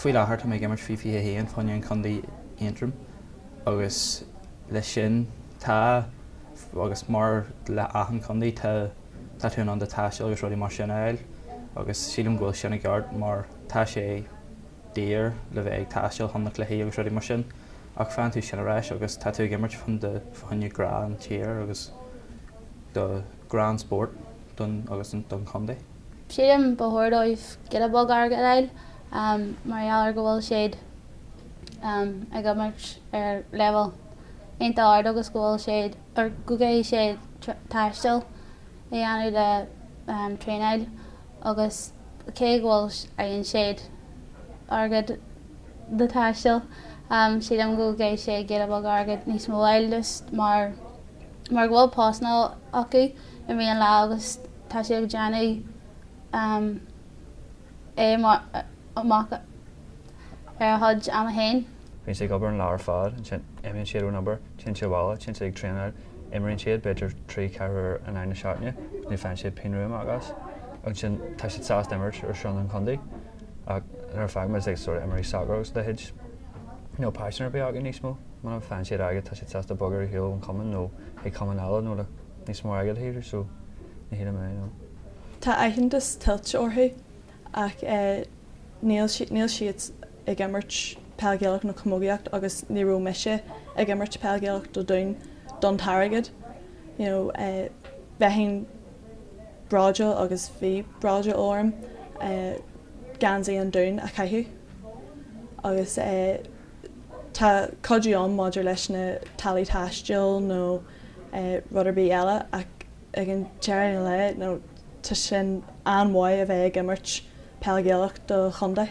Fuil láthair tá mé gimmert fi a héan fanne chundaí intrum agus le sin tá agus mar le achan chundaí tá tún an de táisiil agus ruí mar sin eil agus sílim ghfuil sinna gceart mar tá sé dír le bheith ag táisiil chuna chluí agus ruí mar sin ach fan tú sin aráis agus tá tú gimmert fan de fanne gran tíir agus do grand sport don agus don chundaí. Sílim bhórdóibh gile bog airgad eil mar eall go bhfuil siad ag gimmert ar level Einta ard agus gúil siad ar gugé siad táisiil I anú le tréáil agus cé gháil aon siad agad de táisiil siad am gugé sé gé bag agad níos móilgus mar bhfuil pásna acu I bhí an lá agus tá sé deanú é amach ar thuid am a hain. Bhín sé gobar an leabhar fad imíonn siad ó number tin sé bhála tin sé ag tréáil imíonn siad beidir trí ceithre an aine seaachne ní fan siad pinrúm agus agus sin tá siad sás immert ar sean an chundaí ach ar feadh mar ag sort imí sagrós de hiid nó páisian ar beag níos mó man an fan siad agad tá siad sás de bogar hiúil an cuman nó ag cumanála nó le níos mór agad híidir so ní híad mé nó. Tá aitheantas tiltte orthu ach níl siad ag immert peilgealach na commógaíocht agus ní raibh meise ag immert peilgealach do dún don targad. Bheithín bráide agus bhí bráide orm gansaí an dún a caiithú. Agus tá codúán maidir leis na talí taisteil nó ruderbí eile ach ag an tearan le nó tá sin anmhaid a bheith ag immert peilgealach do chundaí.